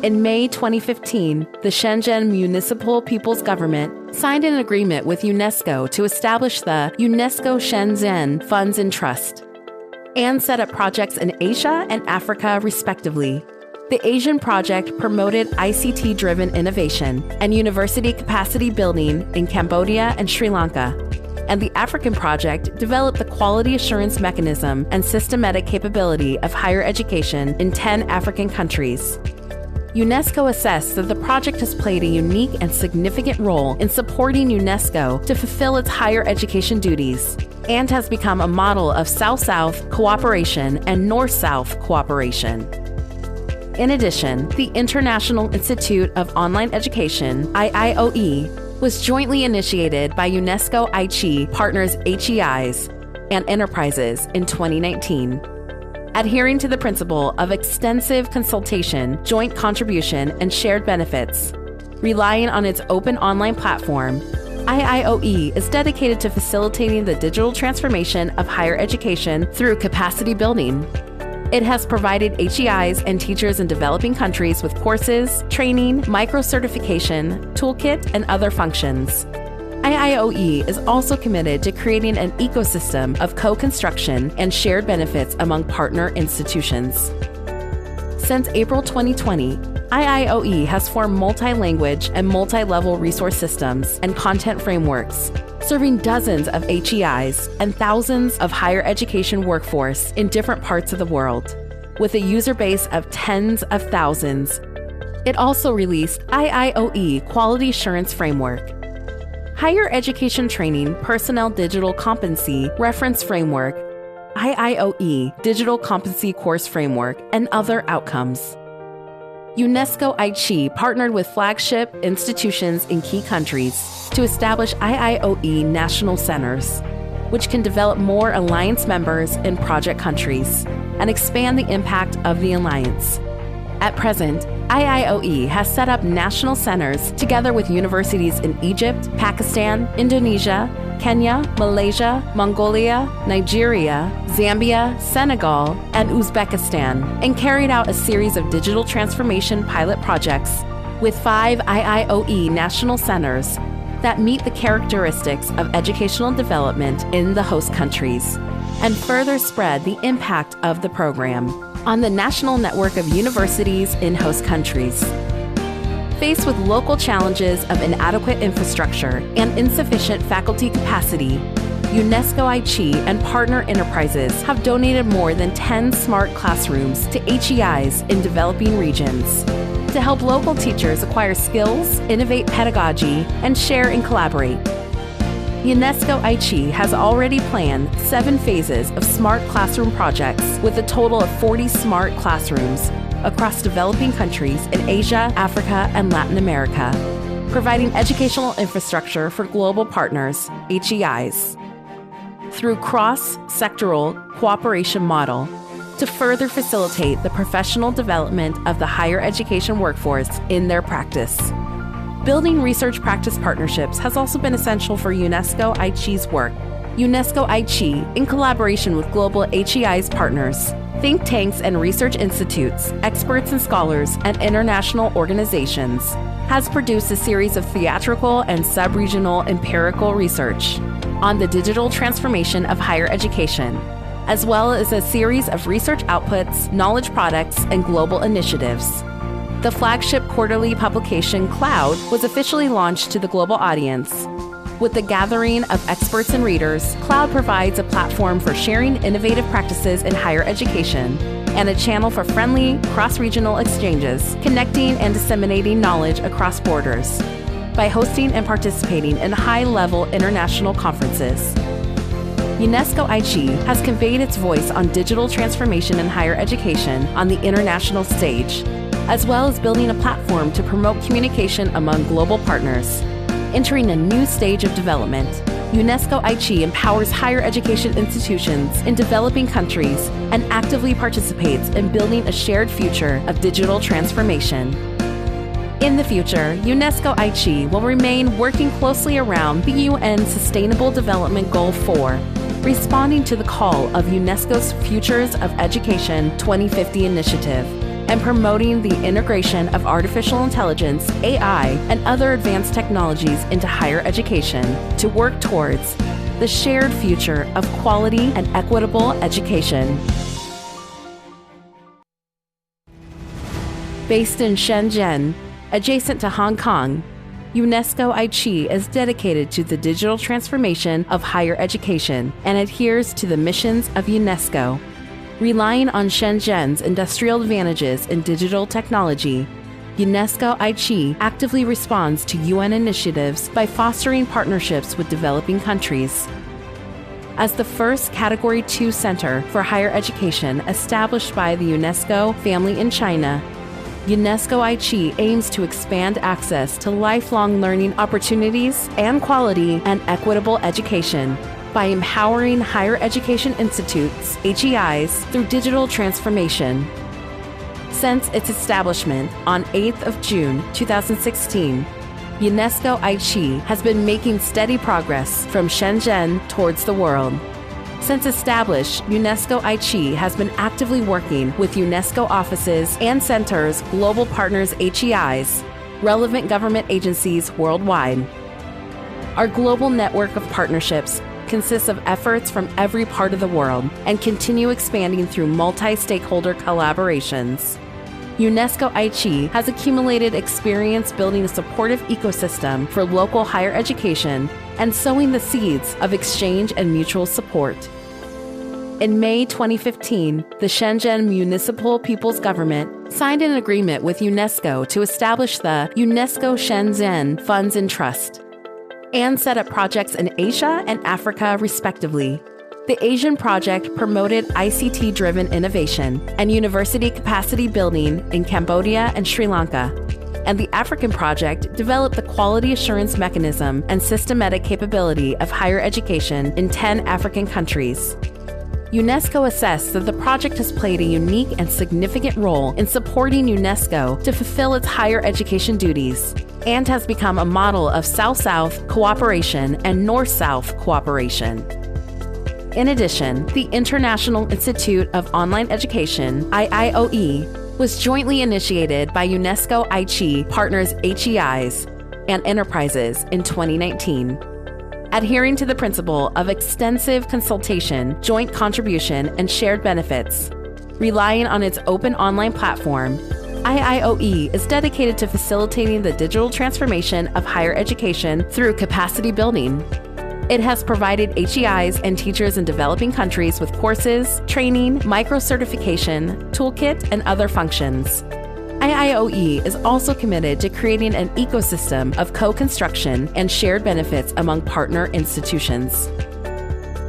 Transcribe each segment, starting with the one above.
In May 2015, the Shenzhen Municipal People's Government signed an agreement with UNESCO to establish the UNESCO Shenzhen Funds and Trust and set up projects in Asia and Africa, respectively. The Asian project promoted ICT-driven innovation and university capacity building in Cambodia and Sri Lanka, and the African project developed the quality assurance mechanism and systematic capability of higher education in 10 African countries. UNESCO assessed that the project has played a unique and significant role in supporting UNESCO to fulfill its higher education duties and has become a model of South-South cooperation and North-South cooperation. In addition, the International Institute of Online Education, IIOE, was jointly initiated by UNESCO-ICHEI partners HEIs and enterprises in 2019. Adhering to the principle of extensive consultation, joint contribution, and shared benefits, relying on its open online platform, IIOE is dedicated to facilitating the digital transformation of higher education through capacity building. It has provided HEIs and teachers in developing countries with courses, training, micro-certification, toolkit, and other functions. IIOE is also committed to creating an ecosystem of co-construction and shared benefits among partner institutions. Since April 2020, IIOE has formed multi-language and multi-level resource systems and content frameworks, serving dozens of HEIs and thousands of higher education workforce in different parts of the world, with a user base of tens of thousands. It also released IIOE Quality Assurance Framework, Higher Education Training Personnel Digital Competency Reference Framework, IIOE Digital Competency Course Framework, and other outcomes. UNESCO-ICHEI partnered with flagship institutions in key countries to establish IIOE national centers, which can develop more alliance members in project countries and expand the impact of the alliance. At present, IIOE has set up national centers together with universities in Egypt, Pakistan, Indonesia, Kenya, Malaysia, Mongolia, Nigeria, Zambia, Senegal, and Uzbekistan, and carried out a series of digital transformation pilot projects with 5 IIOE national centers that meet the characteristics of educational development in the host countries, and further spread the impact of the program on the national network of universities in host countries. Faced with local challenges of inadequate infrastructure and insufficient faculty capacity, UNESCO-ICHEI and partner enterprises have donated more than 10 smart classrooms to HEIs in developing regions to help local teachers acquire skills, innovate pedagogy, and share and collaborate. UNESCO-ICHEI has already planned 7 phases of smart classroom projects with a total of 40 smart classrooms across developing countries in Asia, Africa, and Latin America, providing educational infrastructure for global partners, HEIs, through cross-sectoral cooperation model to further facilitate the professional development of the higher education workforce in their practice. Building research practice partnerships has also been essential for UNESCO-ICHEI's work. UNESCO-ICHEI, in collaboration with global HEI's partners, think tanks and research institutes, experts and scholars, and international organizations, has produced a series of theatrical and sub-regional empirical research on the digital transformation of higher education, as well as a series of research outputs, knowledge products, and global initiatives. The flagship quarterly publication, Cloud, was officially launched to the global audience. With the gathering of experts and readers, Cloud provides a platform for sharing innovative practices in higher education and a channel for friendly, cross-regional exchanges, connecting and disseminating knowledge across borders by hosting and participating in high-level international conferences. UNESCO-ICHEI has conveyed its voice on digital transformation in higher education on the international stage, as well as building a platform to promote communication among global partners. Entering a new stage of development, UNESCO-ICHEI empowers higher education institutions in developing countries and actively participates in building a shared future of digital transformation. In the future, UNESCO-ICHEI will remain working closely around the UN Sustainable Development Goal 4, responding to the call of UNESCO's Futures of Education 2050 initiative, and promoting the integration of artificial intelligence, AI, and other advanced technologies into higher education to work towards the shared future of quality and equitable education. Based in Shenzhen, adjacent to Hong Kong, UNESCO-ICHEI is dedicated to the digital transformation of higher education and adheres to the missions of UNESCO. Relying on Shenzhen's industrial advantages in digital technology, UNESCO-ICHEI actively responds to UN initiatives by fostering partnerships with developing countries. As the first Category 2 center for higher education established by the UNESCO family in China, UNESCO-ICHEI aims to expand access to lifelong learning opportunities and quality and equitable education by empowering higher education institutes, HEIs, through digital transformation. Since its establishment on 8th of June 2016, UNESCO-ICHEI has been making steady progress from Shenzhen towards the world. Since established, UNESCO-ICHEI has been actively working with UNESCO offices and centers, global partners, HEIs, relevant government agencies worldwide. Our global network of partnerships consists of efforts from every part of the world and continue expanding through multi-stakeholder collaborations. UNESCO-ICHEI has accumulated experience building a supportive ecosystem for local higher education and sowing the seeds of exchange and mutual support. In May 2015, the Shenzhen Municipal People's Government signed an agreement with UNESCO to establish the UNESCO Shenzhen Funds and Trust and set up projects in Asia and Africa, respectively. The Asian project promoted ICT-driven innovation and university capacity building in Cambodia and Sri Lanka, and the African project developed the quality assurance mechanism and systematic capability of higher education in 10 African countries. UNESCO assessed that the project has played a unique and significant role in supporting UNESCO to fulfill its higher education duties and has become a model of South-South cooperation and North-South cooperation. In addition, the International Institute of Online Education, IIOE, was jointly initiated by UNESCO-ICHEI partners HEIs and enterprises in 2019. Adhering to the principle of extensive consultation, joint contribution, and shared benefits, relying on its open online platform, IIOE is dedicated to facilitating the digital transformation of higher education through capacity building. It has provided HEIs and teachers in developing countries with courses, training, micro-certification, toolkit, and other functions. IIOE is also committed to creating an ecosystem of co-construction and shared benefits among partner institutions.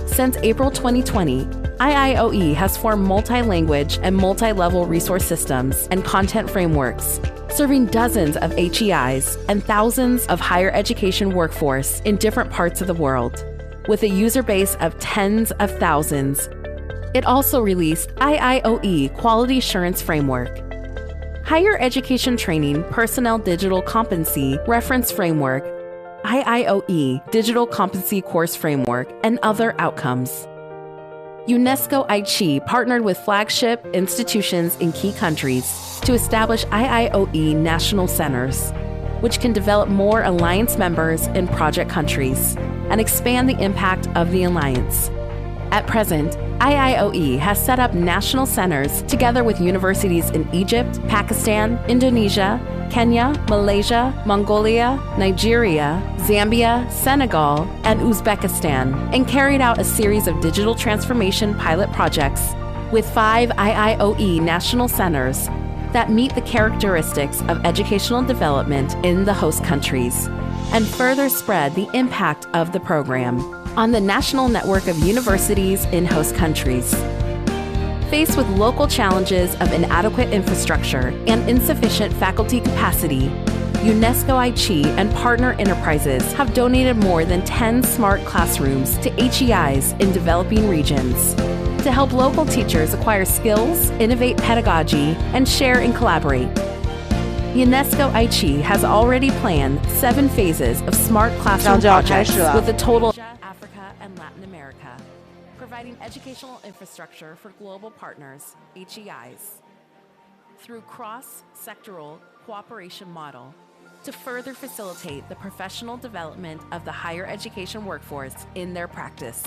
Since April 2020, IIOE has formed multi-language and multi-level resource systems and content frameworks, serving dozens of HEIs and thousands of higher education workforce in different parts of the world, with a user base of tens of thousands. It also released IIOE Quality Assurance Framework, Higher Education Training Personnel Digital Competency Reference Framework, IIOE Digital Competency Course Framework, and other outcomes. UNESCO-ICHEI partnered with flagship institutions in key countries to establish IIOE national centers, which can develop more alliance members in project countries and expand the impact of the alliance. At present, IIOE has set up national centers together with universities in Egypt, Pakistan, Indonesia, Kenya, Malaysia, Mongolia, Nigeria, Zambia, Senegal, and Uzbekistan, and carried out a series of digital transformation pilot projects with 5 IIOE national centers that meet the characteristics of educational development in the host countries, and further spread the impact of the program on the national network of universities in host countries. Faced with local challenges of inadequate infrastructure and insufficient faculty capacity, UNESCO-ICHEI and partner enterprises have donated more than 10 smart classrooms to HEIs in developing regions to help local teachers acquire skills, innovate pedagogy, and share and collaborate. UNESCO-ICHEI has already planned 7 phases of smart classroom projects with a total of Africa and Latin America, providing educational infrastructure for global partners, HEIs. through cross-sectoral cooperation model to further facilitate the professional development of the higher education workforce in their practice.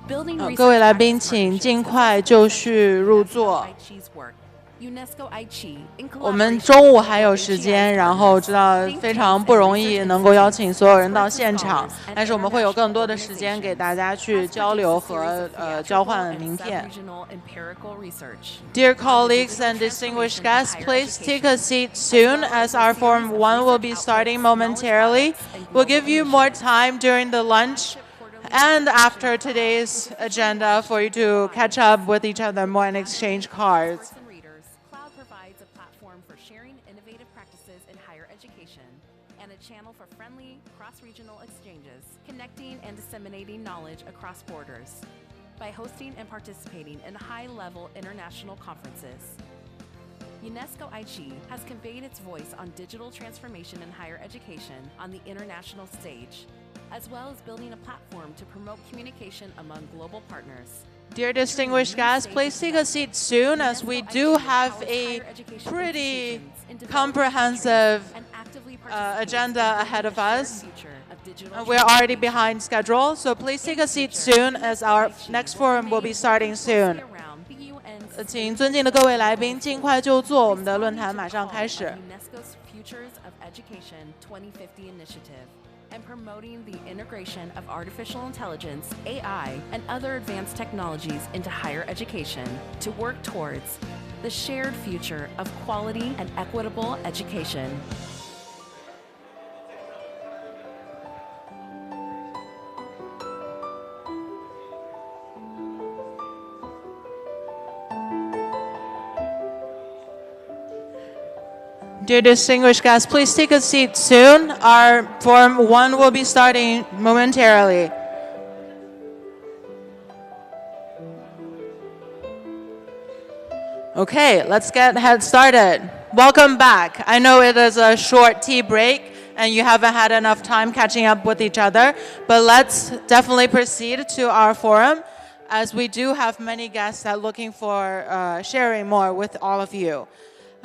Building 各位来宾 research 请 partnerships 尽快就绪入座。 UNESCO-ICHEI's work. UNESCO-ICHEI, in 我们 collaboration 中午 with 还有 global 时 ICHEI 间，然后知道 think 非 tanks 常 and 不容易 research 能够邀 institutes, 请所有人到 experts and 现场， scholars, and 但是我们会有更多的 international 时间给 organizations 大家去 has 交流 produced a series 和 of theatrical 交换 and 名片。 sub-regional empirical research. Dear colleagues and distinguished guests, please take a seat soon as our Forum 1 will be starting momentarily. We'll give you more time during the lunch and after today's agenda for you to catch up with each other more and exchange cards. Experts and readers, Cloud provides a platform for sharing innovative practices in higher education and a channel for friendly, cross-regional exchanges, connecting and disseminating knowledge across borders by hosting and participating in high-level international conferences. UNESCO-ICHEI has conveyed its voice on digital transformation in higher education on the international stage, as well as building a platform to promote communication among global partners. Dear distinguished guests, please take a seat soon as we do have a pretty comprehensive agenda ahead of us. We're already behind schedule, so please take a seat soon as our next forum will be starting soon. 请尊敬的各位来宾尽快就座，我们的论坛马上开始。 UNESCO's Futures of Education 2050 initiative and promoting the integration of artificial intelligence, AI, and other advanced technologies into higher education to work towards the shared future of quality and equitable education. Dear distinguished guests, please take a seat soon. Our Forum 1 will be starting momentarily. Okay, let's get started. Welcome back. I know it is a short tea break and you haven't had enough time catching up with each other, but let's definitely proceed to our forum as we do have many guests that are looking for sharing more with all of you.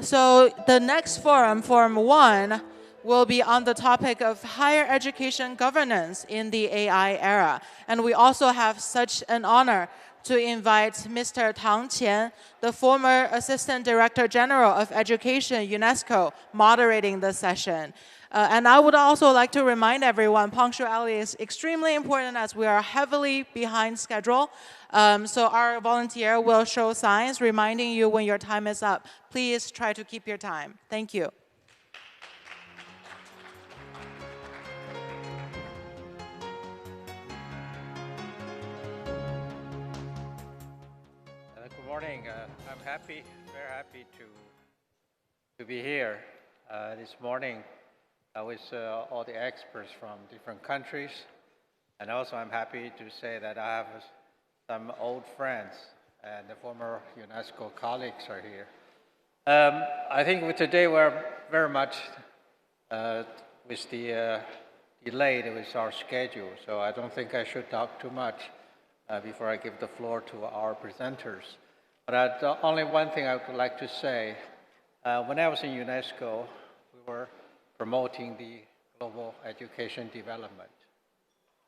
So the next forum, Forum 1, will be on the topic of higher education governance in the AI era. And we also have such an honor to invite Mr. Tang Qian, the former Assistant Director General of Education, UNESCO, moderating the session. And I would also like to remind everyone, punctuality is extremely important as we are heavily behind schedule. So our volunteer will show signs reminding you when your time is up. Please try to keep your time. Thank you. Good morning. I'm very happy to be here this morning with all the experts from different countries. And also I'm happy to say that I have some old friends and the former UNESCO colleagues are here. I think today we're very much with the delayed with our schedule, so I don't think I should talk too much before I give the floor to our presenters. But only one thing I would like to say, when I was in UNESCO, we were promoting the global education development.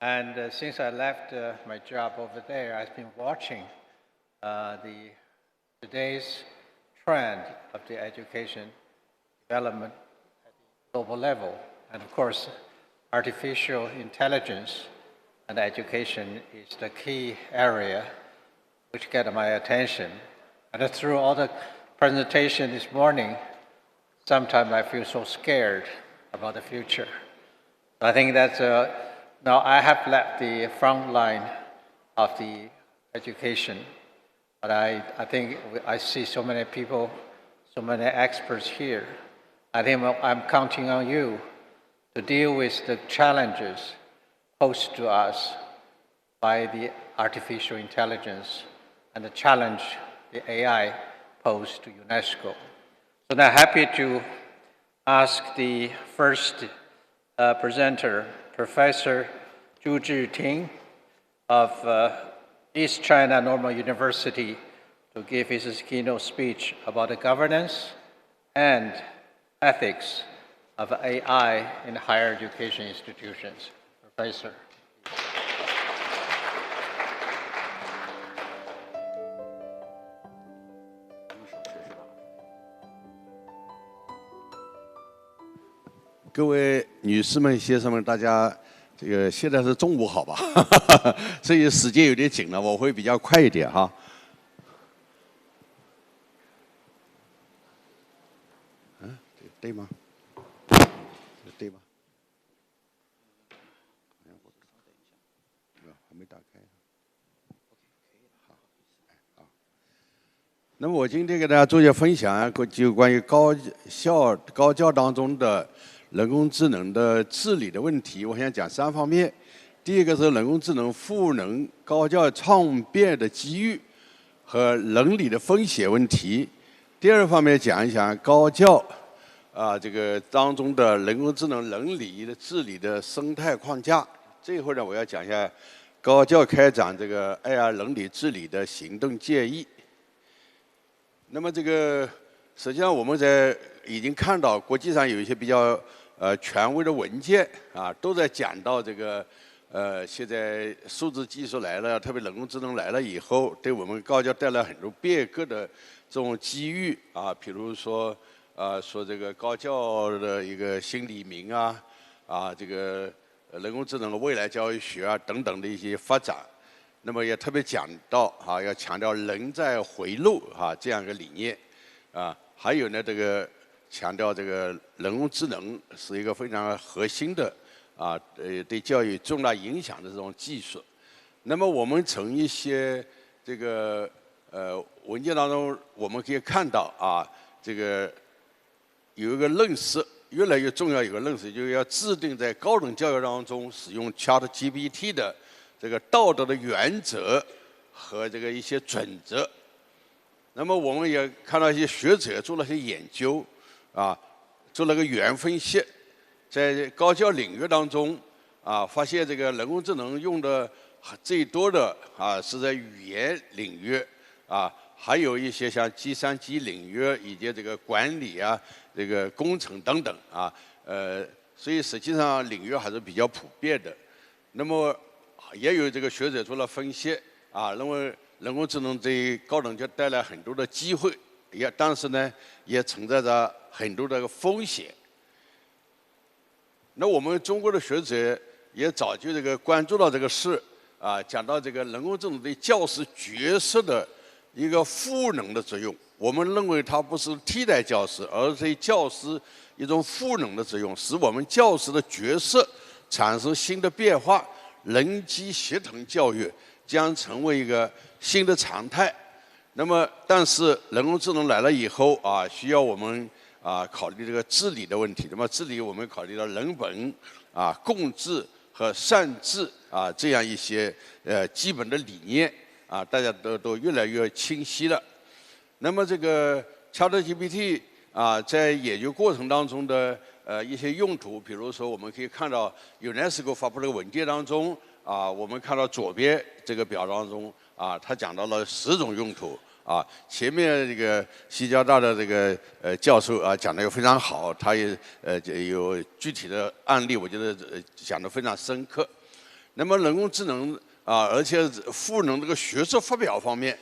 And since I left my job over there, I've been watching today's trend of the education development at the global level. And of course, artificial intelligence and education is the key area which got my attention. And through all the presentation this morning, sometimes I feel so scared about the future. So I think that's now I have left the front line of the education, but I think I see so many people, so many experts here. I think I'm counting on you to deal with the challenges posed to us by the artificial intelligence and the challenge the AI posed to UNESCO. So now happy to ask the first presenter, Professor Zhiting of East China Normal University to give his keynote speech about the governance and ethics of AI in higher education institutions. Professor. 各位女士们、先生们，大家这个现在是中午好吧？所以时间有点紧了，我会比较快一点哈。嗯，对吗？对吗？还没打开。好。那么我今天给大家做一些分享，就关于高教当中的 人工智能的治理的问题，我想讲3方面。第一个是人工智能赋能高教创变的机遇和伦理的风险问题。第二方面讲一讲高教这个当中的人工智能伦理的治理的生态框架。最后呢，我要讲一下高教开展这个 AI 伦理治理的行动建议。那么这个实际上我们已经看到国际上有一些比较 权威的文件都在讲到这个现在数字技术来了，特别人工智能来了以后，对我们高教带来很多变革的这种机遇比如说说这个高教的一个新理名这个人工智能的未来教育学等等的一些发展。那么也特别讲到要强调人在回路这样一个理念还有呢这个 强调这个人工智能是一个非常核心的对教育重大影响的这种技术。那么我们从一些这个文件当中，我们可以看到这个有一个认识越来越重要，有个认识就是要制定在高等教育当中使用 ChatGPT 的这个道德的原则和这个一些准则。那么我们也看到一些学者做了一些研究 做了个语言分析，在高教领域当中发现这个人工智能用的最多的是在语言领域还有一些像计算机领域以及这个管理这个工程等等所以实际上领域还是比较普遍的。那么也有这个学者做了分析认为人工智能对高等教育带来很多的机会，但是呢也存在着 很多的风险。那我们中国的学者也早就这个关注到这个事讲到这个人工智能对教师角色的一个赋能的作用。我们认为它不是替代教师，而是对教师一种赋能的作用，使我们教师的角色产生新的变化，人机协同教育将成为一个新的常态。那么，但是人工智能来了以后需要我们 考虑这个治理的问题。那么治理我们考虑到人本共治和善治这样一些基本的理念大家都越来越清晰了。那么这个 ChatGPT在研究过程当中的一些用途，比如说我们可以看到 UNESCO 发布的文件当中我们看到左边这个表当中它讲到了10种用途。 前面这个西交大的这个教授讲的也非常好，他也有具体的案例，我觉得讲得非常深刻。那么人工智能而且赋能这个学术发表方面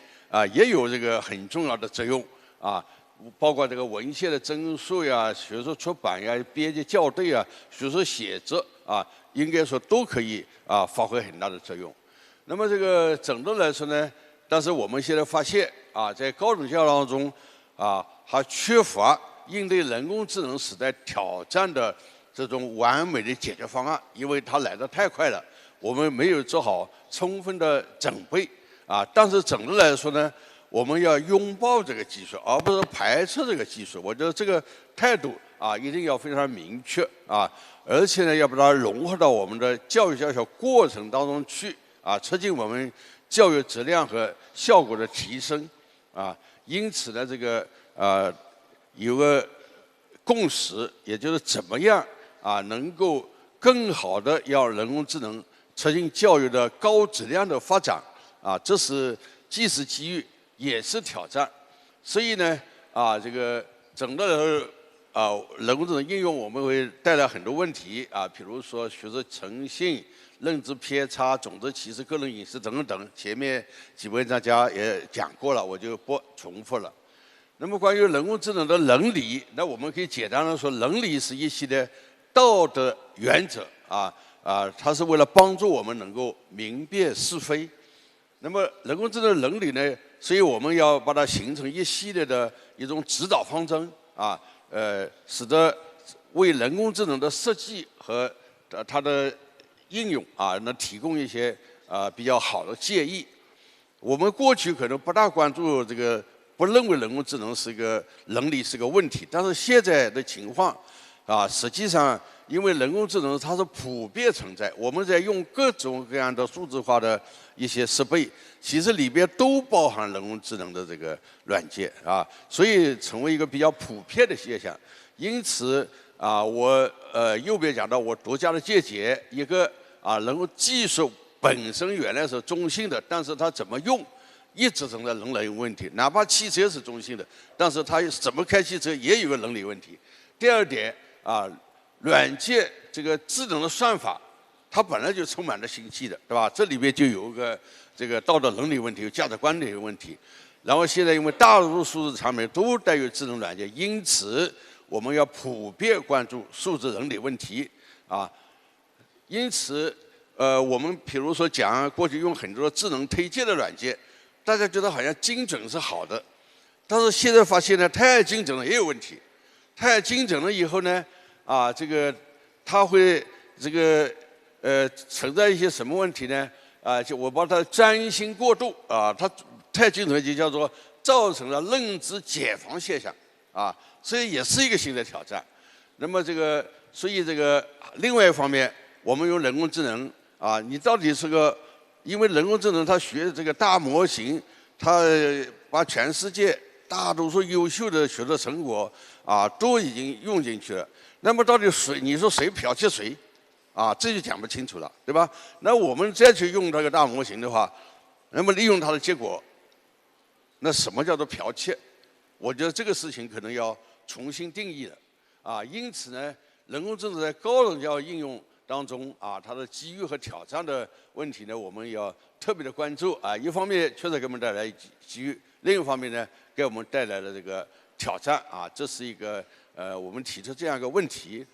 也有这个很重要的作用包括这个文献的增述学术出版编辑校对学术写作应该说都可以发挥很大的作用。那么这个总的来说呢，但是我们现在发现 在高等教育当中还缺乏应对人工智能时代挑战的这种完美的解决方案，因为它来得太快了，我们没有做好充分的准备但是总的来说呢，我们要拥抱这个技术，而不是排斥这个技术。我觉得这个态度一定要非常明确而且呢，要把它融合到我们的教育教学过程当中去促进我们教育质量和效果的提升。 因此呢，这个有个共识，也就是怎么样能够更好的让人工智能促进教育的高质量的发展这是既是机遇，也是挑战。所以呢，这个整个人工智能应用我们会带来很多问题比如说学术诚信、认知偏差、种族歧视、个人隐私等等。前面几位专家也讲过了，我就不重复了。那么关于人工智能的伦理，那我们可以简单的说，伦理是一系列道德原则它是为了帮助我们能够明辨是非。那么人工智能的伦理呢，所以我们要把它形成一系列的一种指导方针使得为人工智能的设计和它的应用能提供一些比较好的建议。我们过去可能不大关注这个，不认为人工智能是一个伦理是个问题，但是现在的情况实际上因为人工智能它是普遍存在，我们在用各种各样的数字化的一些设备，其实里边都包含人工智能的这个软件所以成为一个比较普遍的现象。因此我右边讲到我独家的见解，一个人工技术本身原来是中性的，但是它怎么用一直存在伦理问题。哪怕汽车是中性的，但是它怎么开汽车也有个伦理问题。第二点软件这个智能的算法，它本来就充满了信息的，对吧？这里边就有个这个道德伦理问题，有价值观的一个问题。然后现在因为大多数数字产品都带有智能软件，因此我们要普遍关注数字伦理问题因此我们比如说讲过去用很多智能推荐的软件，大家觉得好像精准是好的，但是现在发现呢，太精准了也有问题。太精准了以后呢这个它会这个存在一些什么问题呢就我把它占星过度它太精准就叫做造成了认知茧房现象所以也是一个新的挑战。那么所以另外一方面，我们用人工智能你到底是个，因为人工智能它学这个大模型，它把全世界大多数优秀的学术成果都已经用进去了。那么到底你说谁剽窃谁这就讲不清楚了，对吧？那我们再去用这个大模型的话，那么利用它的结果，那什么叫做剽窃？我觉得这个事情可能要重新定义了因此呢，人工智能在高等教育应用当中它的机遇和挑战的问题呢，我们要特别的关注一方面确实给我们带来机遇，另一方面呢，给我们带来了这个挑战这是一个我们提出这样一个问题。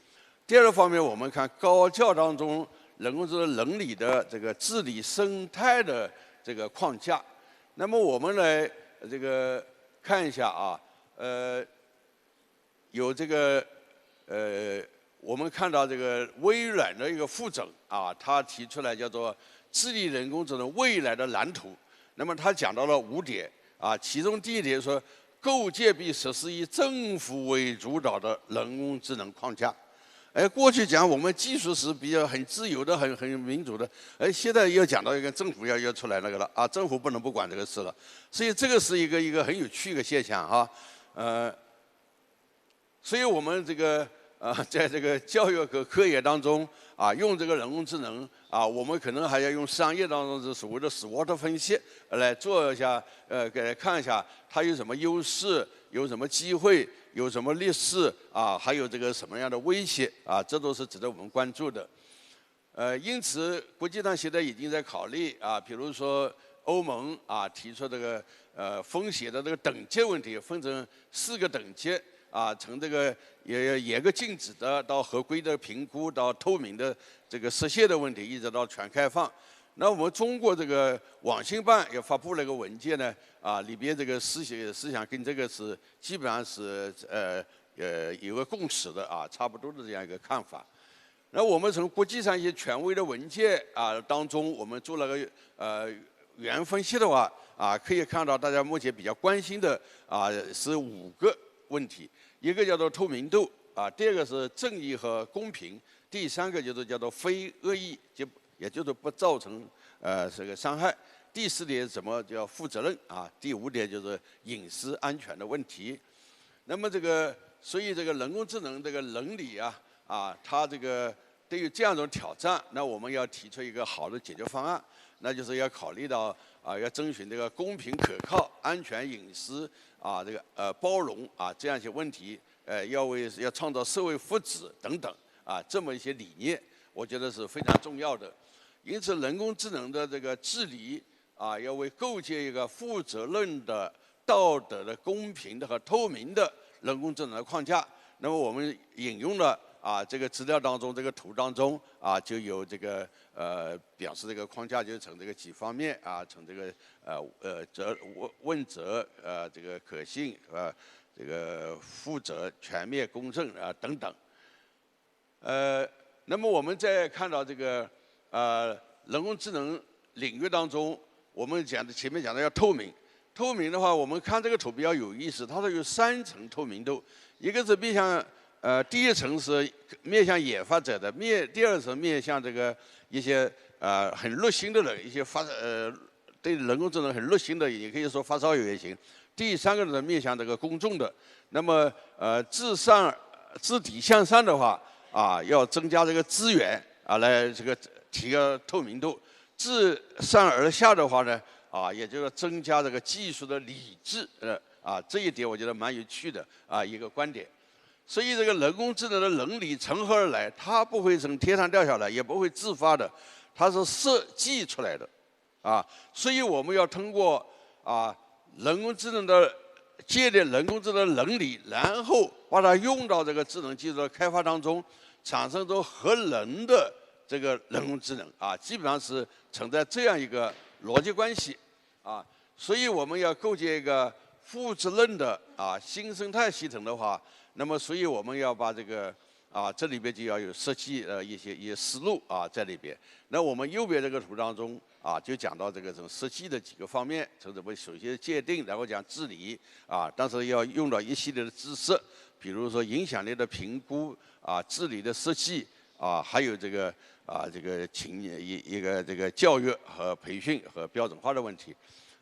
第二个方面，我们看高教当中人工智能伦理的这个治理生态的这个框架。那么我们来看一下有我们看到这个微软的一个副总他提出来叫做治理人工智能未来的蓝图。那么他讲到了5点其中第一点说，构建并实施以政府为主导的人工智能框架。过去讲我们技术是比较很自由的、很民主的，现在又讲到一个政府要出来那个了政府不能不管这个事了。所以这个是一个很有趣的现象所以我们在这个教育和科研当中用这个人工智能我们可能还要用商业当中的所谓的 SWOT 分析来做一下来看一下它有什么优势，有什么机会，有什么劣势还有这个什么样的威胁这都是值得我们关注的。因此国际上现在已经在考虑比如说欧盟提出这个风险的这个等级问题，分成4个等级从这个严格禁止的到合规的评估，到透明的这个实现的问题，一直到全开放。那我们中国这个网信办也发布了一个文件呢里边这个思想跟这个是基本上是有个共识的差不多的这样一个看法。那我们从国际上一些权威的文件当中，我们做了个原分析的话可以看到大家目前比较关心的是5个问题。一个叫做透明度第二个是正义和公平，第3个就是叫做非恶意，也就是不造成这个伤害，第4点怎么叫负责任第5点就是隐私安全的问题。那么所以这个人工智能这个伦理它对于这样一种挑战，那我们要提出一个好的解决方案，那就是要考虑到要遵循这个公平、可靠、安全、隐私这个包容这样一些问题，要创造社会福祉等等这么一些理念，我觉得是非常重要的。因此，人工智能的这个治理要为构建一个负责任的、道德的、公平的和透明的人工智能的框架。那么我们引用了这个资料当中这个图当中就有这个表示这个框架就呈这个几方面呈这个问责这个可信这个负责全面公正等等。那么我们再看到这个人工智能领域当中，我们前面讲的要透明。透明的话，我们看这个图比较有意思，它说有3层透明度，一个是面向第一层是面向研发者的，第二层面向这个一些很热心的人，一些对人工智能很热心的，也可以说发烧友也行。第3个是面向这个公众的。那么自底向上的话要增加这个资源来这个提高透明度；自上而下的话呢也就是增加这个技术的理智这一点我觉得蛮有趣的一个观点。所以这个人工智能的能力从何而来？它不会从天上掉下来，也不会自发的，它是设计出来的所以我们要通过人工智能的建立人工智能能力，然后把它用到这个智能技术的开发当中，产生出和人的这个人工智能基本上是存在这样一个逻辑关系所以我们要构建一个负责任的新生态系统的话，那么所以我们要把这个这里边就要有设计一些思路在里边。那我们右边这个图当中就讲到这个设计的几个方面，从怎么首先界定，然后讲治理但是要用到一系列的知识，比如说影响力的评估治理的设计还有这个这个一个这个教育和培训和标准化的问题。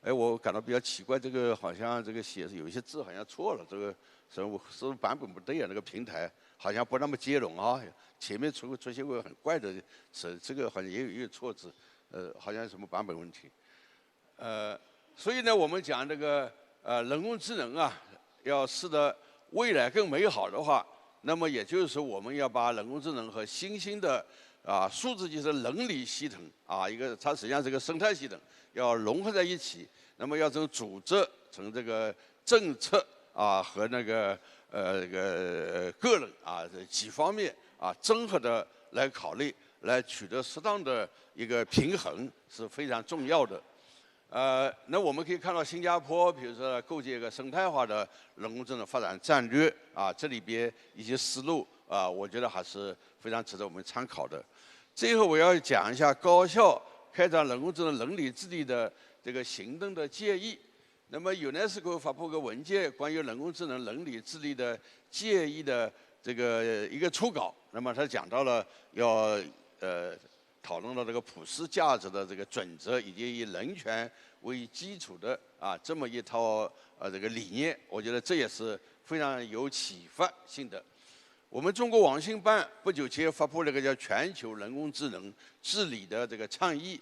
我感到比较奇怪，这个好像这个写有一些字好像错了，这个是不是版本不对那个平台好像不那么接龙前面出现过很怪的词，这个好像也有错字，好像什么版本问题。所以呢，我们讲这个人工智能要使得未来更美好的话，那么也就是说，我们要把人工智能和新兴的数字技术能力系统它实际上是个生态系统，要融合在一起。那么要从组织、从这个政策和那个个人这几方面综合的来考虑，来取得适当的一个平衡是非常重要的。那我们可以看到新加坡，比如说构建一个生态化的人工智能发展战略这里边一些思路我觉得还是非常值得我们参考的。最后我要讲一下高效开展人工智能能力治理的这个行动的建议。那么 UNESCO 发布个文件，关于人工智能能力治理的建议的这个一个初稿。那么他讲到了要讨论到这个普世价值的这个准则，以及以人权为基础的这么一套这个理念，我觉得这也是非常有启发性的。我们中国网信办不久前发布了个叫全球人工智能治理的这个倡议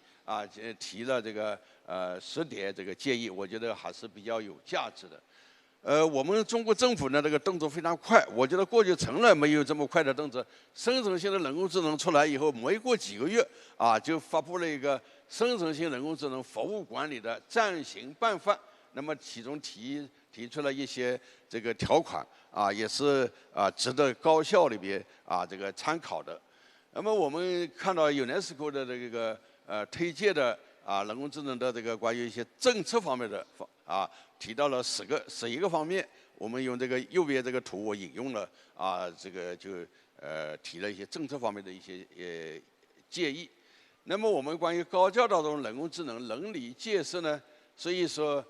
提了这个10点这个建议，我觉得还是比较有价值的。我们中国政府呢这个动作非常快，我觉得过去从来没有这么快的动作。生成性的人工智能出来以后，没过几个月就发布了一个生成性人工智能服务管理的暂行办法。那么其中提出了一些这个条款也是值得高校里边这个参考的。那么我们看到 UNESCO 的这个推荐的人工智能的这个关于一些政策方面的提到了11个方面。我们用这个右边这个图我引用了这个就提了一些政策方面的一些建议。那么我们关于高教当中人工智能能力建设呢，所以说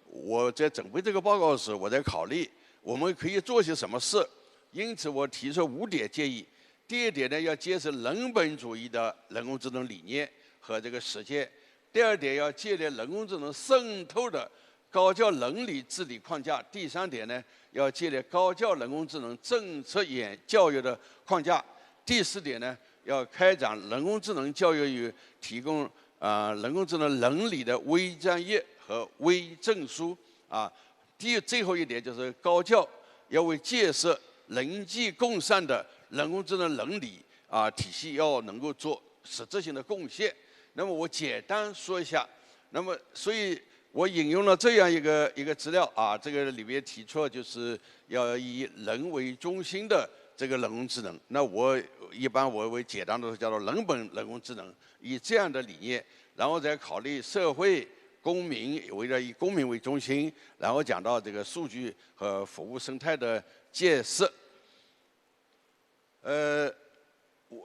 我在准备这个报告时，我在考虑我们可以做些什么事。因此我提出5点建议。第一点呢，要坚持人本主义的人工智能理念和这个实践。第二点，要建立人工智能渗透的高教能力治理框架。第3点呢，要建立高教人工智能政策教育的框架。第4点呢，要开展人工智能教育与提供人工智能能力的微专业和微证书啊。最后一点就是高教要为建设人机共善的人工智能能力体系要能够做实质性的贡献。那么我简单说一下，那么所以我引用了这样一个资料这个里面提出就是要以人为中心的这个人工智能。那我一般为简单的叫做人本人工智能，以这样的理念，然后再考虑社会公民，围绕以公民为中心，然后讲到这个数据和服务生态的建设。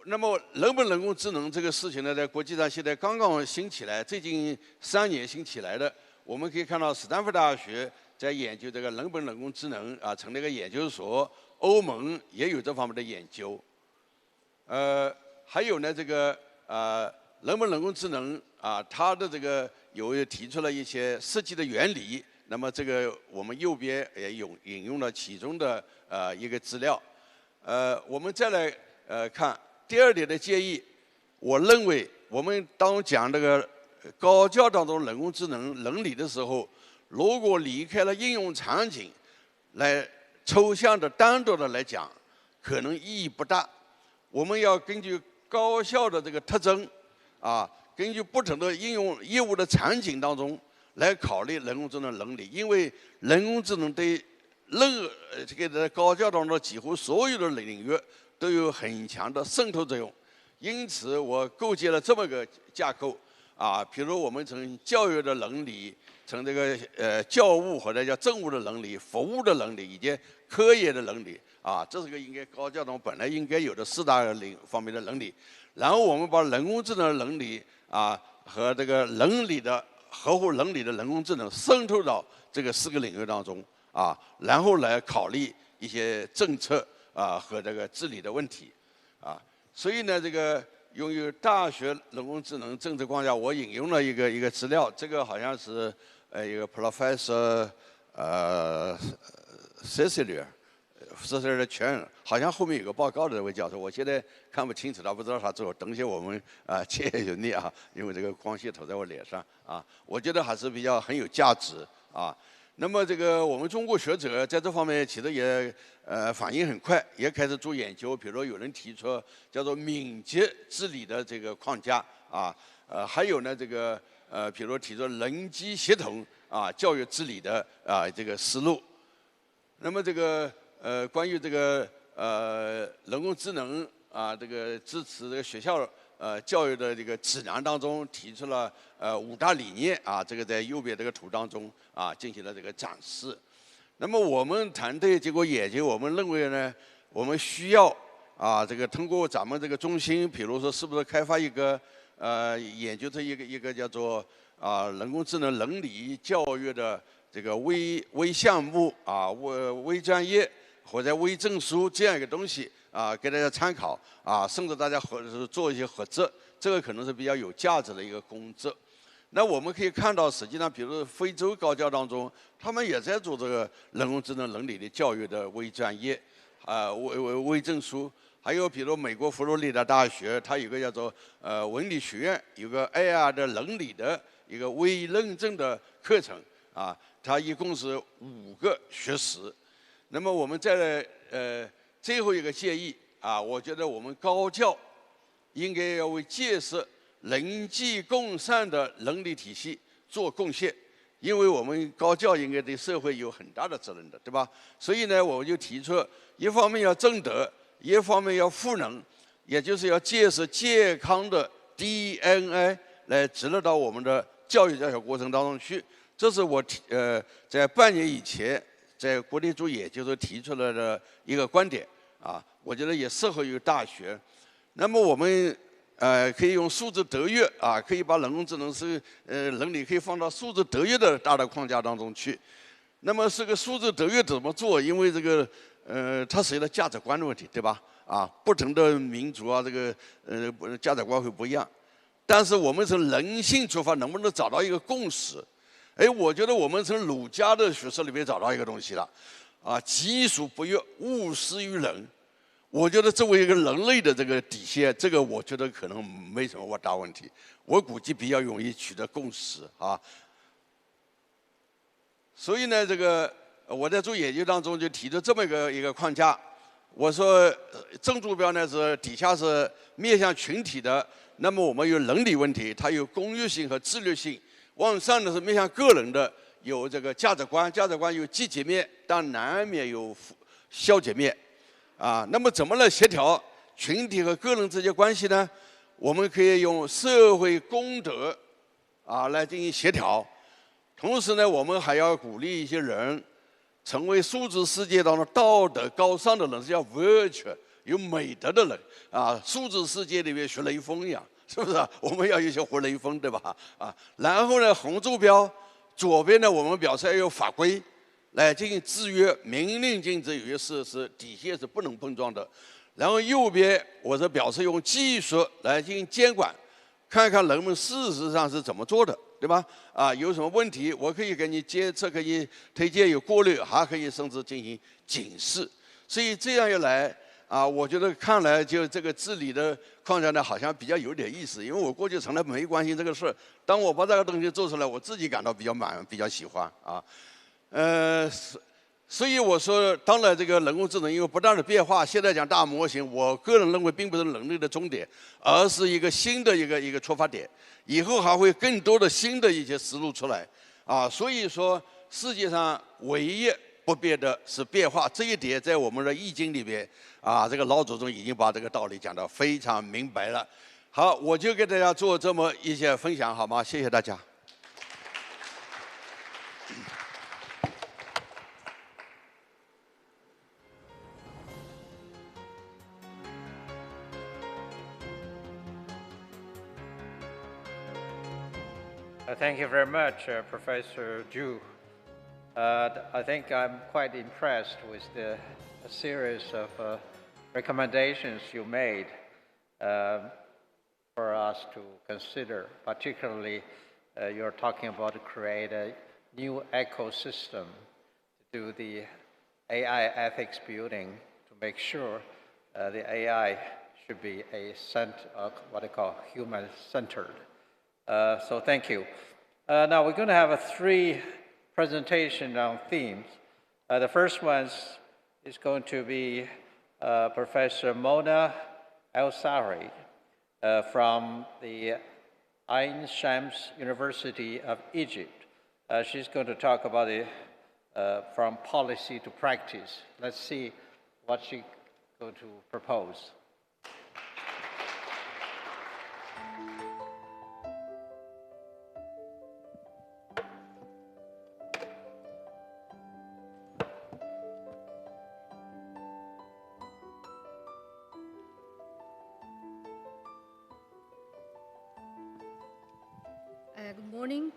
那么人本人工智能这个事情呢，在国际上现在刚刚兴起来，最近3年兴起来的。我们可以看到，斯坦福大学在研究这个人本人工智能成立一个研究所，欧盟也有这方面的研究。还有呢，这个人本人工智能它的这个有提出了一些设计的原理。那么这个我们右边也引用了其中的一个资料。我们再来看第2点的建议。我认为我们当讲这个高教当中人工智能能力的时候，如果离开了应用场景来抽象的单独的来讲，可能意义不大。我们要根据高校的这个特征根据不同的应用业务的场景当中来考虑人工智能能力，因为人工智能对这个在高教当中几乎所有的领域都有很强的渗透作用。因此，我构建了这么个架构比如我们从教育的能力，从这个教务或者叫政务的能力、服务的能力以及科研的能力这是个应该高教中本来应该有的4大方面的能力。然后我们把人工智能的能力和这个能力的合乎能力的人工智能渗透到这个4个领域当中然后来考虑一些政策和这个治理的问题所以呢，这个用于大学人工智能政策框架，我引用了一个资料，这个好像是一个 Professor Cecilia Qian， 好像后面有个报告的这位教授，我现在看不清楚，他不知道他做，等些我们切有力因为这个光线投在我脸上我觉得还是比较很有价值那么这个我们中国学者在这方面其实也反应很快，也开始做研究。比如有人提出叫做敏捷治理的这个框架还有呢这个比如提出人机协同教育治理的这个思路。那么这个关于这个人工智能这个支持这个学校教育的这个指南当中提出了5大理念这个在右边这个图当中进行了这个展示。那么我们团队经过研究，我们认为呢，我们需要这个通过咱们这个中心，比如说是不是开发一个研究这一个叫做人工智能能力教育的这个微项目微专业或者微证书这样一个东西给大家参考甚至大家做一些合作，这个可能是比较有价值的一个工作。那我们可以看到，实际上，比如非洲高教当中，他们也在做这个人工智能能力的教育的微专业微证书。还有比如美国佛罗里达大学，它有个叫做文理学院，有个 AR 的能力的一个微认证的课程它一共是5个学时。那么我们再来最后一个建议我觉得我们高教应该要为建设人机共善的能力体系做贡献，因为我们高教应该对社会有很大的责任的，对吧？所以呢，我就提出，一方面要正德，一方面要赋能，也就是要建设健康的 DNA 来植入到我们的教育教学过程当中去。这是我在半年以前在国内做研究时提出来的一个观点我觉得也适合于大学。那么我们可以用数字德育可以把人工智能能力可以放到数字德育的大的框架当中去。那么这个数字德育怎么做？因为这个它涉及到价值观的问题，对吧？不同的民族这个价值观会不一样。但是我们从人性出发，能不能找到一个共识？我觉得我们从儒家的学说里面找到一个东西了，己所不欲，勿施于人。我觉得作为一个人类的这个底线，这个我觉得可能没什么大问题，我估计比较容易取得共识啊。所以呢，这个我在做研究当中就提出这么一个框架，我说正坐标呢是底下是面向群体的，那么我们有伦理问题，它有公约性和自律性；往上呢是面向个人的，有这个价值观，价值观有积极面，但难免有消极面。啊，那么怎么来协调群体和个人之间关系呢？我们可以用社会公德啊来进行协调。同时呢，我们还要鼓励一些人成为数字世界当中道德高尚的人，是叫 virtue 有美德的人啊。数字世界里面学雷锋一样，是不是啊？我们要有些活雷锋，对吧？啊，然后呢，红坐标左边呢，我们表示要有法规来进行制约，明令禁止，有些事是底线是不能碰撞的。然后右边我是表示用技术来进行监管，看看人们事实上是怎么做的。对吧？啊，有什么问题，我可以给你监测，可以推荐有过滤，还可以甚至进行警示。所以这样一来，啊，我觉得看来就这个治理的框架呢，好像比较有点意思。因为我过去从来没关心这个事儿，当我把这个东西做出来，我自己感到比较比较喜欢啊。所以我说，当然这个人工智能因为不断的变化，现在讲大模型，我个人认为并不是人类的终点，而是一个新的一个出发点。以后还会更多的新的一些思路出来啊。所以说，世界上唯一不变的是变化，这一点在我们的易经里边啊，这个老祖宗已经把这个道理讲得非常明白了。好，我就给大家做这么一些分享，好吗？谢谢大家。Thank you very much, Professor Zhu. I think I'm quite impressed with the series of recommendations you made for us to consider. Particularly, you're talking about to create a new ecosystem to do the AI ethics building to make sure the AI should be what I call human-centered. So thank you. Now we're going to have 3 presentations on themes. The first one is going to be Professor Mona Elzahry from the Ain Shams University of Egypt. She's going to talk about it from policy to practice. Let's see what she's going to propose. Good morning.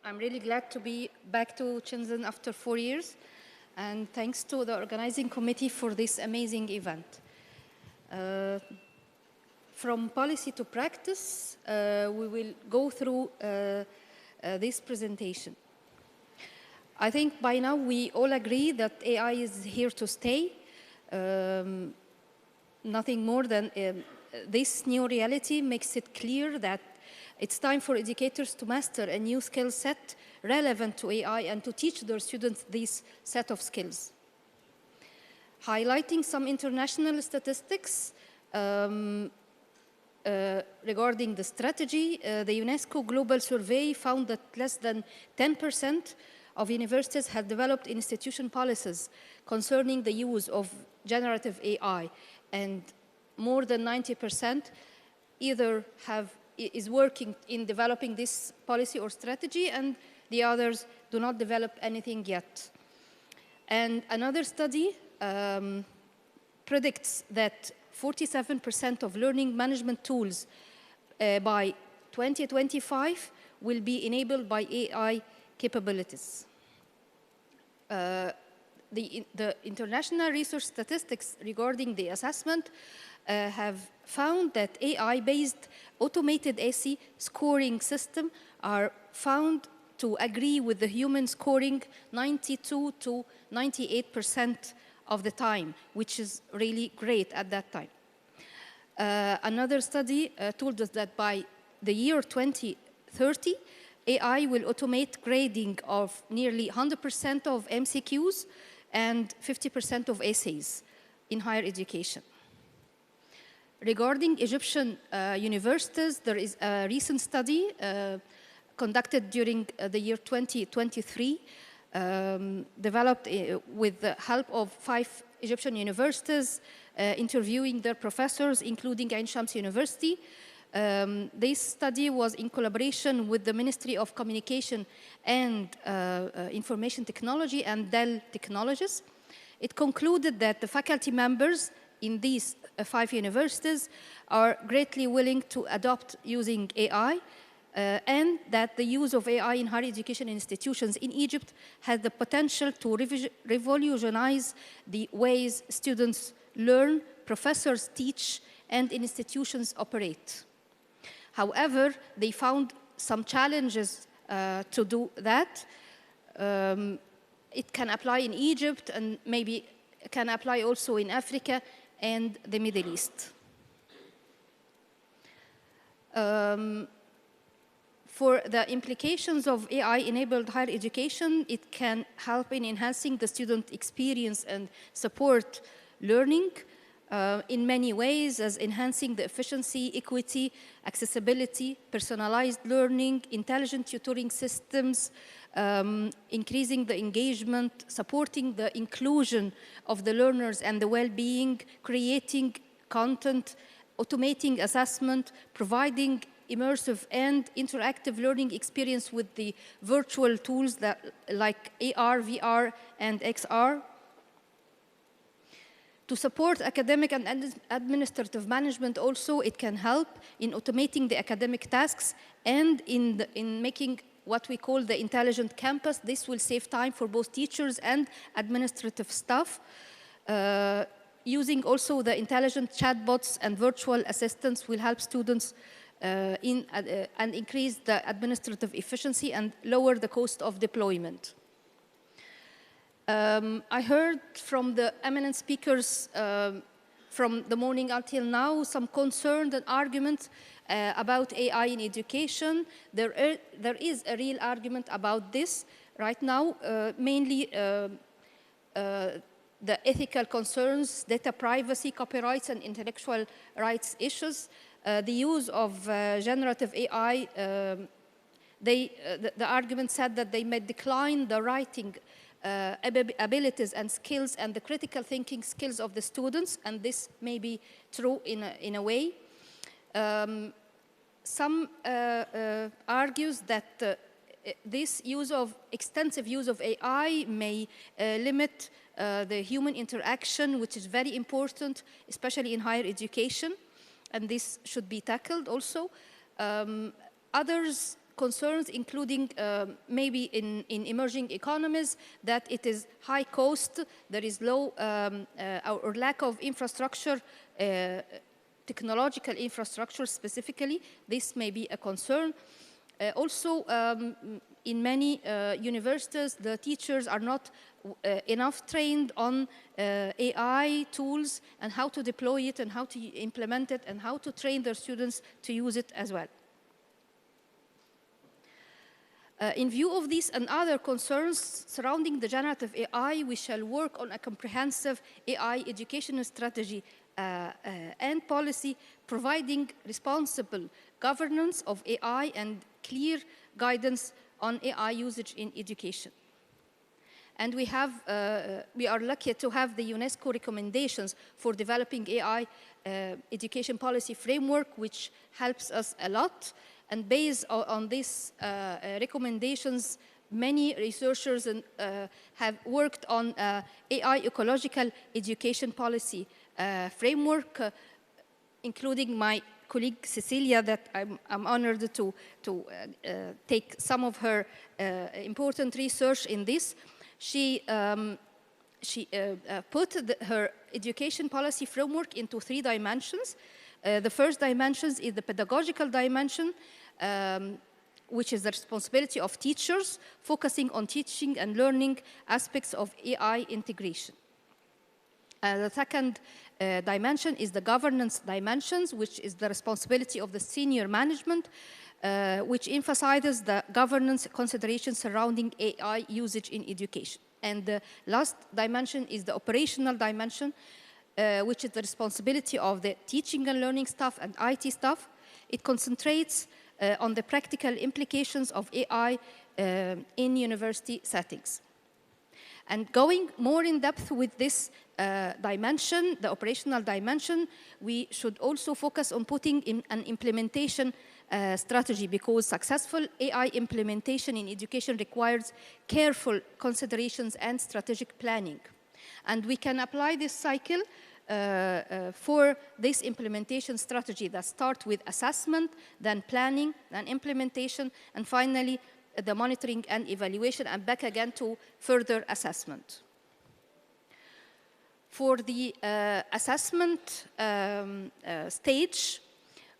I'm really glad to be back to Shenzhen after 4 years, and thanks to the organizing committee for this amazing event. From policy to practice, we will go through this presentation. I think by now we all agree that AI is here to stay. Nothing more than this new reality makes it clear that it's time for educators to master a new skill set relevant to AI and to teach their students this set of skills. Highlighting some international statistics regarding the strategy, the UNESCO Global Survey found that less than 10% of universities had developed institution policies concerning the use of generative AI, and more than 90% either is working in developing this policy or strategy, and the others do not develop anything yet. And another study predicts that 47% of learning management tools by 2025 will be enabled by AI capabilities. The international research statistics regarding the assessment have found that AI-based automated essay scoring system are found to agree with the human scoring 92 to 98% of the time, which is really great at that time. Another study told us that by the year 2030, AI will automate grading of nearly 100% of MCQs and 50% of essays in higher education. Regarding Egyptian universities, there is a recent study conducted during the year 2023, developed with the help of 5 Egyptian universities, interviewing their professors, including Ain Shams University. This study was in collaboration with the Ministry of Communication and Information Technology and Dell Technologies. It concluded that the faculty members in these 5 universities are greatly willing to adopt using AI, and that the use of AI in higher education institutions in Egypt has the potential to revolutionize the ways students learn, professors teach, and institutions operate. However, they found some challenges to do that. It can apply in Egypt and maybe can apply also in Africa and the Middle East. For the implications of AI-enabled higher education, it can help in enhancing the student experience and support learning in many ways, as enhancing the efficiency, equity, accessibility, personalized learning, intelligent tutoring systems, increasing the engagement, supporting the inclusion of the learners and the well-being, creating content, automating assessment, providing immersive and interactive learning experience with the virtual tools that, like AR, VR, and XR. To support academic and administrative management also, it can help in automating the academic tasks and in making what we call the intelligent campus. This will save time for both teachers and administrative staff. Using also the intelligent chatbots and virtual assistants will help students and increase the administrative efficiency and lower the cost of deployment. I heard from the eminent speakers from the morning until now some concern and arguments about AI in education. There is a real argument about this right now, mainly the ethical concerns, data privacy, copyrights, and intellectual rights issues. The use of generative AI, the argument said that they may decline the writing abilities and skills and the critical thinking skills of the students, and this may be true in a way. Some argues that this extensive use of AI may limit the human interaction, which is very important, especially in higher education, and this should be tackled also. Others concerns, including maybe in emerging economies, that it is high cost, there is low or lack of infrastructure, technological infrastructure specifically. This may be a concern. Also, in many universities, the teachers are not enough trained on AI tools and how to deploy it and how to implement it and how to train their students to use it as well. In view of these and other concerns surrounding the generative AI, we shall work on a comprehensive AI educational strategy and policy, providing responsible governance of AI and clear guidance on AI usage in education. And we are lucky to have the UNESCO recommendations for developing AI education policy framework, which helps us a lot. And based on these recommendations, many researchers have worked on AI ecological education policy framework, including my colleague Cecilia, that I'm honored to take some of her important research in this. She put her education policy framework into 3 dimensions. The first dimension is the pedagogical dimension, which is the responsibility of teachers, focusing on teaching and learning aspects of AI integration. The second dimension is the governance dimensions, which is the responsibility of the senior management, which emphasizes the governance considerations surrounding AI usage in education. And the last dimension is the operational dimension, which is the responsibility of the teaching and learning staff and IT staff. It concentrates on the practical implications of AI in university settings. And going more in depth with this dimension, the operational dimension, we should also focus on putting in an implementation strategy, because successful AI implementation in education requires careful considerations and strategic planning. And we can apply this cycle for this implementation strategy that starts with assessment, then planning, then implementation, and finally the monitoring and evaluation, and back again to further assessment. For the assessment stage,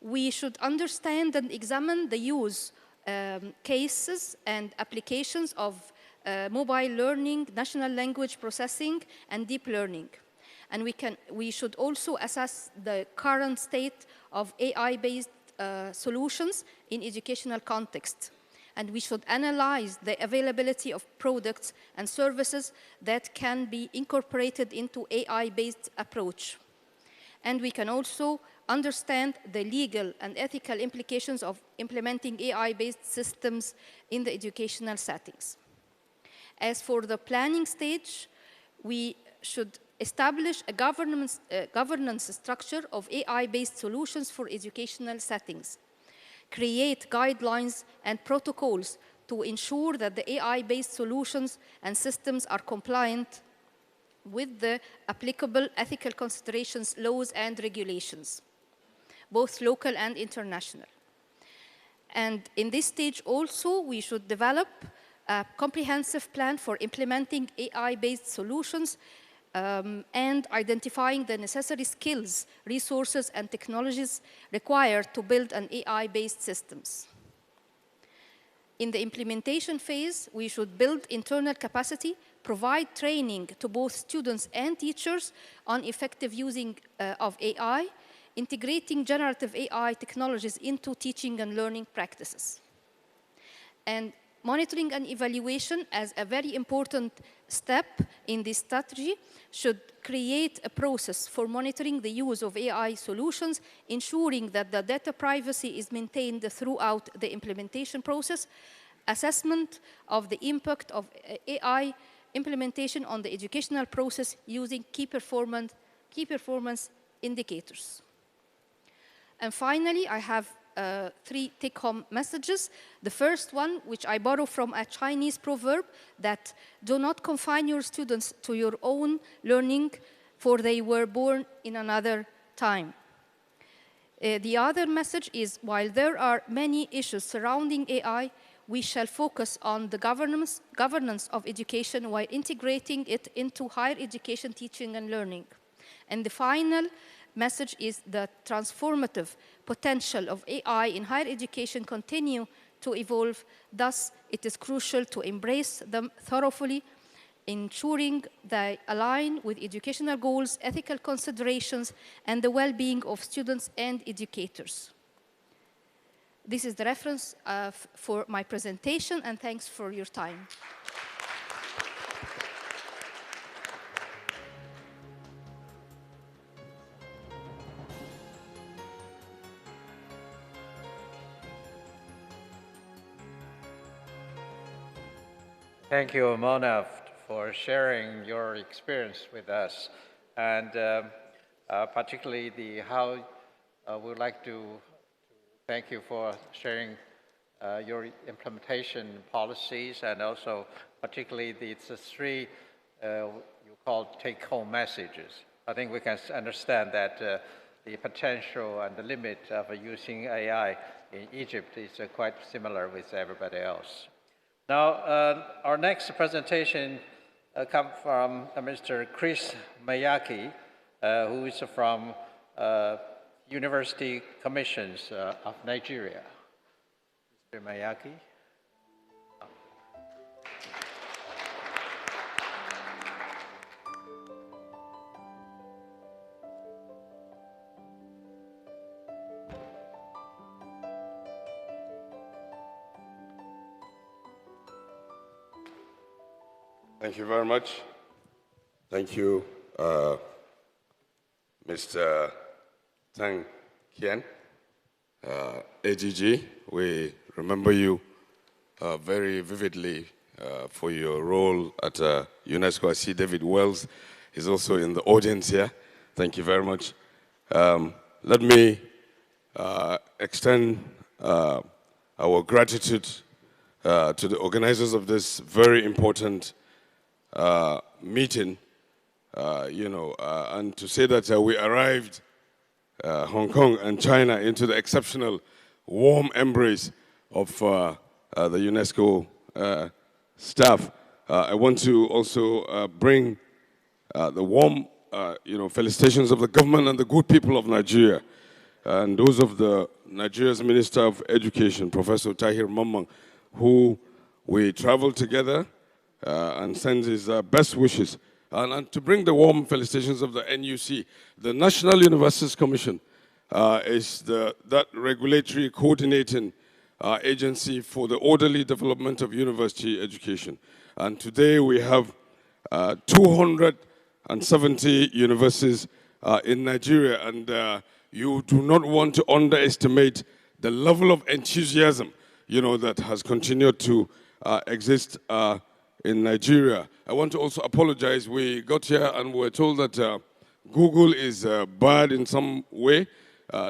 we should understand and examine the use cases and applications of mobile learning, natural language processing, and deep learning. And we should also assess the current state of AI-based solutions in educational context. And we should analyze the availability of products and services that can be incorporated into AI-based approach. And we can also understand the legal and ethical implications of implementing AI-based systems in the educational settings. As for the planning stage, we should establish a governance structure of AI-based solutions for educational settings. Create guidelines and protocols to ensure that the AI-based solutions and systems are compliant with the applicable ethical considerations, laws, and regulations, both local and international. And in this stage also, we should develop a comprehensive plan for implementing AI-based solutions and identifying the necessary skills, resources, and technologies required to build an AI-based systems. In the implementation phase, we should build internal capacity, provide training to both students and teachers on effective using of AI, integrating generative AI technologies into teaching and learning practices. And monitoring and evaluation, as a very important step in this strategy, should create a process for monitoring the use of AI solutions, ensuring that the data privacy is maintained throughout the implementation process, assessment of the impact of AI implementation on the educational process using key performance indicators. And finally, I have 3 take-home messages. The first one, which I borrow from a Chinese proverb, that do not confine your students to your own learning, for they were born in another time. The other message is, while there are many issues surrounding AI, we shall focus on the governance of education while integrating it into higher education teaching and learning. And the final message is the transformative potential of AI in higher education continue to evolve. Thus, it is crucial to embrace them thoroughly, ensuring they align with educational goals, ethical considerations, and the well-being of students and educators. This is the reference for my presentation, and thanks for your time. Thank you, Mona, for sharing your experience with us, and particularly how we would like to thank you for sharing your implementation policies, and also particularly the 3 you call take-home messages. I think we can understand that the potential and the limit of using AI in Egypt is quite similar with everybody else. Now, our next presentation comes from Mr. Chris Maiyaki, who is from University Commissions of Nigeria. Mr. Maiyaki. Thank you very much. Thank you, Mr. Tang Qian, AGG. We remember you very vividly for your role at UNESCO. I see David Wells is also in the audience here. Thank you very much. Let me extend our gratitude to the organizers of this very important meeting, and to say that we arrived Hong Kong and China into the exceptional warm embrace of the UNESCO staff. I want to also bring the warm felicitations of the government and the good people of Nigeria, and those of the Nigeria's Minister of Education, Professor Tahir Mamman, who we traveled together and sends his best wishes. And to bring the warm felicitations of the NUC, the National Universities Commission is that regulatory coordinating agency for the orderly development of university education. And today we have 270 universities in Nigeria, and you do not want to underestimate the level of enthusiasm, that has continued to exist in Nigeria. I want to also apologize. We got here and we were told that Google is bad in some way.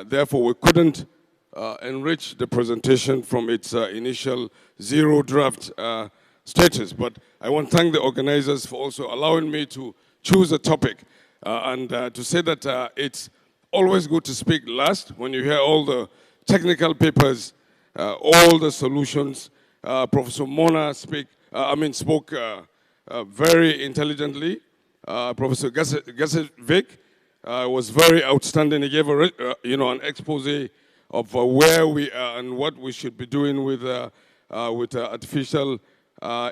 Therefore, we couldn't enrich the presentation from its initial zero draft status. But I want to thank the organizers for also allowing me to choose a topic and to say that it's always good to speak last when you hear all the technical papers, all the solutions. Professor Mona spoke very intelligently. Professor Gesevik was very outstanding. He gave an expose of where we are and what we should be doing with artificial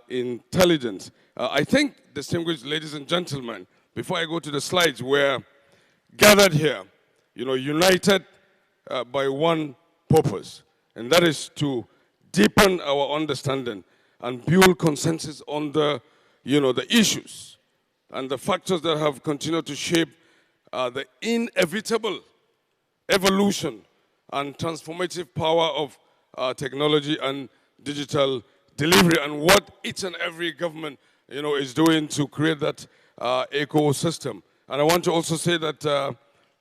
intelligence. I think, distinguished ladies and gentlemen, before I go to the slides, we're gathered here, united by one purpose, and that is to deepen our understanding and build consensus on the issues and the factors that have continued to shape the inevitable evolution and transformative power of technology and digital delivery, and what each and every government, is doing to create that ecosystem. And I want to also say that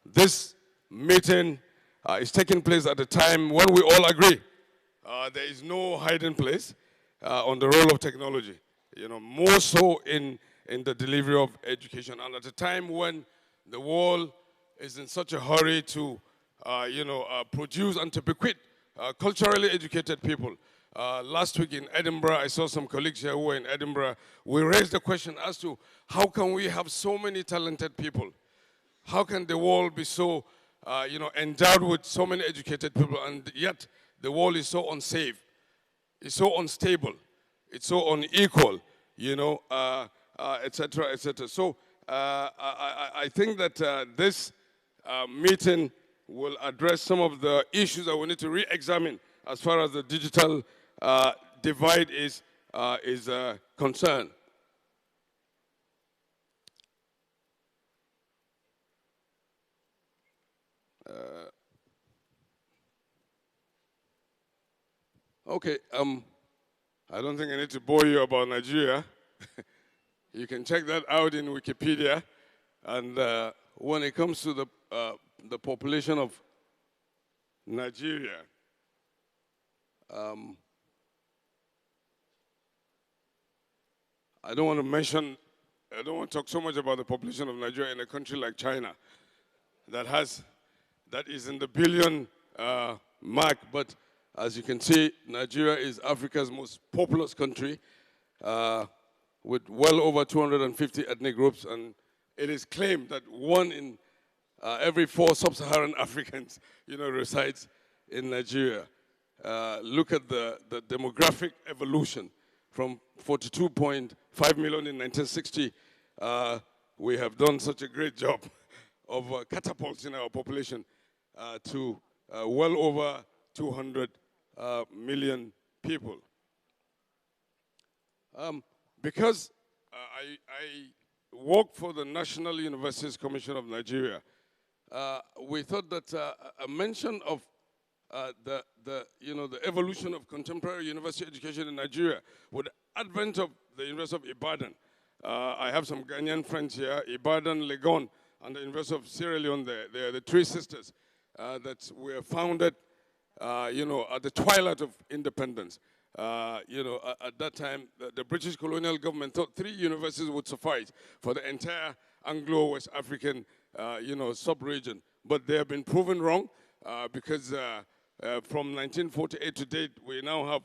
this meeting is taking place at a time when we all agree there is no hiding place on the role of technology, more so in the delivery of education, and at a time when the world is in such a hurry to, produce and to bequeath culturally educated people. Last week in Edinburgh, I saw some colleagues here who were in Edinburgh. We raised the question as to how can we have so many talented people? How can the world be so, endowed with so many educated people, and yet the world is so unsafe, it's so unstable, it's so unequal, et cetera, et cetera. So I think that this meeting will address some of the issues that we need to re-examine as far as the digital divide is concerned. Okay, I don't think I need to bore you about Nigeria. You can check that out in Wikipedia. And when it comes to the population of Nigeria, I don't want to talk so much about the population of Nigeria in a country like China that is in the billion mark, but as you can see, Nigeria is Africa's most populous country with well over 250 ethnic groups, and it is claimed that 1 in every 4 sub-Saharan Africans, resides in Nigeria. Look at the demographic evolution from 42.5 million in 1960. We have done such a great job of catapulting our population to well over 200 million people. Because I work for the National Universities Commission of Nigeria. We thought that a mention of the evolution of contemporary university education in Nigeria with the advent of the University of Ibadan. I have some Ghanaian friends here, Ibadan, Legon, and the University of Sierra Leone. They are the three sisters that were founded, at the twilight of independence. At that time, the British colonial government thought 3 universities would suffice for the entire Anglo-West African, sub-region. But they have been proven wrong because from 1948 to date, we now have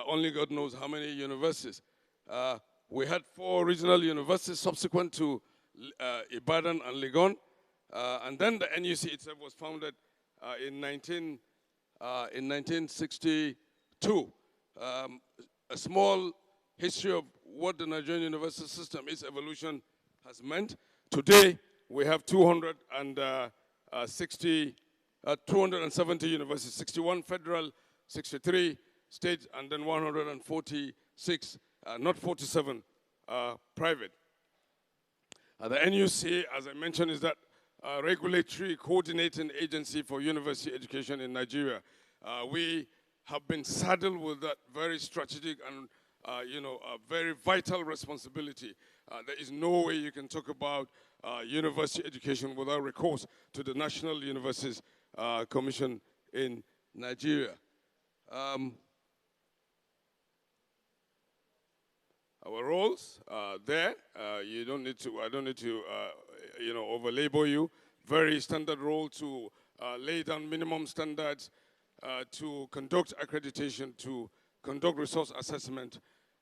only God knows how many universities. We had 4 regional universities subsequent to Ibadan and Legon. And then the NUC itself was founded in 1962. A small history of what the Nigerian university system, its evolution has meant. Today, we have 270 universities, 61 federal, 63 state, and then 146, not 47, private. The NUC, as I mentioned, is that regulatory coordinating agency for university education in Nigeria. We have been saddled with that very strategic and a very vital responsibility. There is no way you can talk about university education without recourse to the National Universities Commission in Nigeria. Our roles there. You don't need to. I don't need to. Overlabel you. Very standard role to lay down minimum standards, to conduct accreditation, to conduct resource assessment,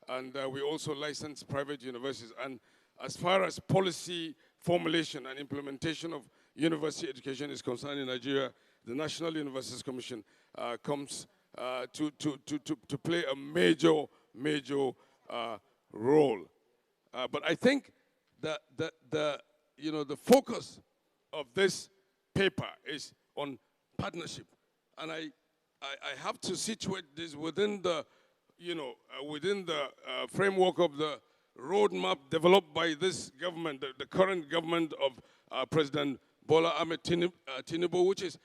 and we also license private universities. And as far as policy formulation and implementation of university education is concerned in Nigeria, the National Universities Commission comes to play a major role. But I think the focus of this paper is on partnership, and I have to situate this within the framework of the roadmap developed by this government, the current government of President Bola Ahmed Tinubu, which is